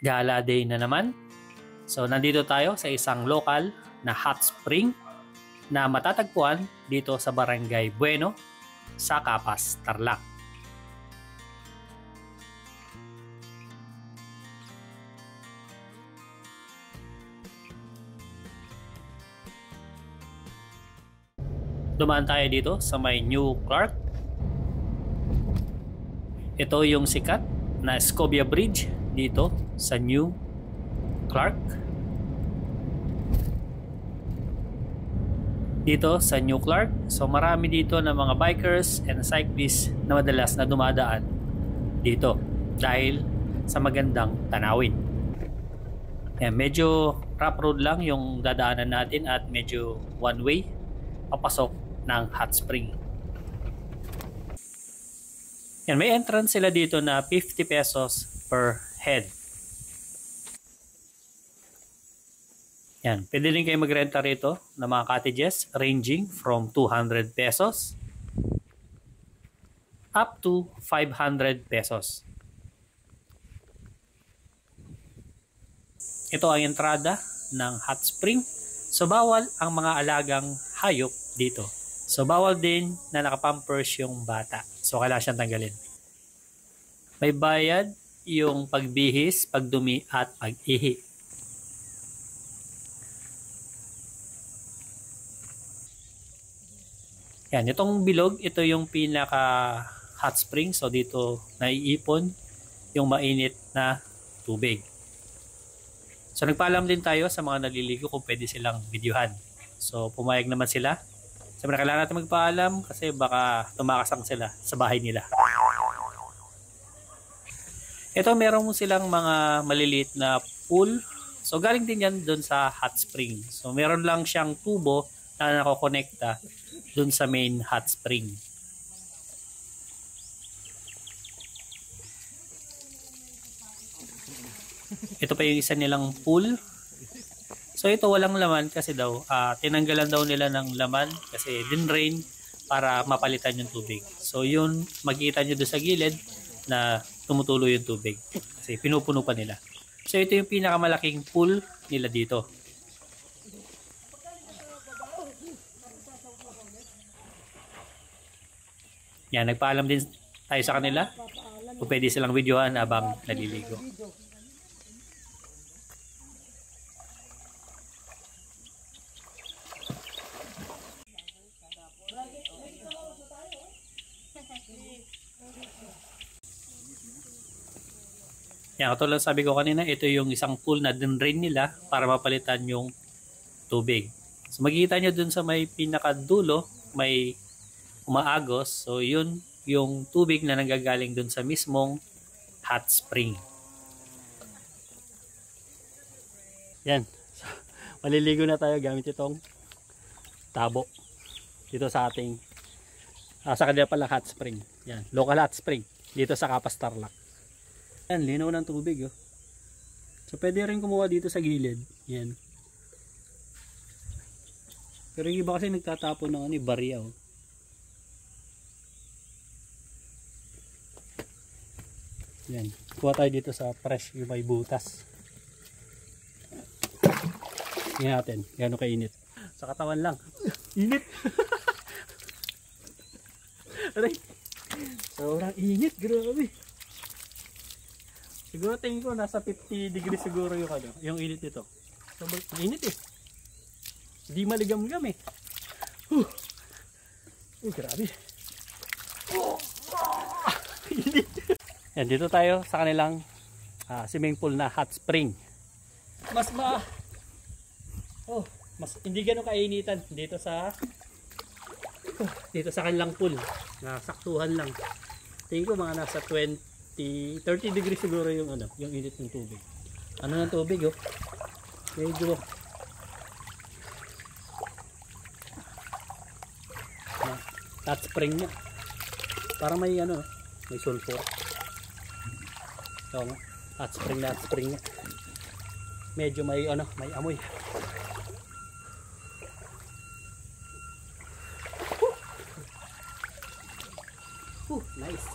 Gala day na naman. So nandito tayo sa isang local na hot spring na matatagpuan dito sa Barangay Bueno sa Capas, Tarlac. Dumaan tayo dito sa may New Clark. Ito yung sikat na Escobia Bridge dito sa New Clark. Dito sa New Clark, so marami dito na mga bikers and cyclists na madalas na dumadaan dito dahil sa magandang tanawin. Medyo rough road lang yung dadaanan natin at medyo one way papasok ng hot spring. May entrance sila dito na 50 pesos per head. Pwede rin kayo magrenta rito ng mga cottages ranging from 200 pesos up to 500 pesos. Ito ang entrada ng hot spring. So bawal ang mga alagang hayop dito. So bawal din na nakapampers yung bata. So kailangan siyang tanggalin. May bayad yung pagbihis, pagdumi at pag-ihi. Itong bilog, ito yung pinaka hot spring. So dito naiipon yung mainit na tubig. So nagpaalam din tayo sa mga naliligo kung pwede silang videohan. So pumayag naman sila. Siyempre kailangan natin magpaalam kasi baka tumakasang sila sa bahay nila. Ito meron silang mga maliliit na pool. So galing din yan dun sa hot spring. So meron lang siyang tubo na nakokonekta dun sa main hot spring. Ito pa yung isa nilang pool. So ito walang laman kasi daw tinanggalan daw nila ng laman kasi din-drain para mapalitan yung tubig. So yun makikita nyo doon sa gilid na tumutulo yung tubig kasi pinupuno pa nila. So ito yung pinakamalaking pool nila dito. Nagpaalam din tayo sa kanila kung pwede silang videohan habang naliligo. Katulad sabi ko kanina, ito yung isang pool na din-drain nila para mapalitan yung tubig. So makikita nyo dun sa may pinakadulo, may umaagos. So yun yung tubig na nanggagaling dun sa mismong hot spring. So, maliligo na tayo gamit itong tabo dito sa ating sa kanila pala hot spring. Local hot spring dito sa Capas, Tarlac. Linaw ng tubig. So pwede rin kumuha dito sa gilid. Pero yung iba kasi nagtatapon ng barya. Kuha tayo dito sa fresh yung may butas. Tingnan natin gaano kainit. Sa katawan lang. Init. Aray. Sobrang init, grabe. Siguro tingin ko nasa 50 degrees siguro yung init nito. Sobrang init eh. Hindi maligam-gam eh. Grabe. Init. Dito tayo sa kanilang swimming pool na hot spring. Mas hindi gano'ng kainitan dito sa kanilang pool. Nasaktuhan lang. Tingin ko mga nasa 30 degrees siguro yung init ng tubig. Ng tubig medyo hot spring niya. Parang may may sulfur. So, hot spring niya. Medyo may may amoy. Nice.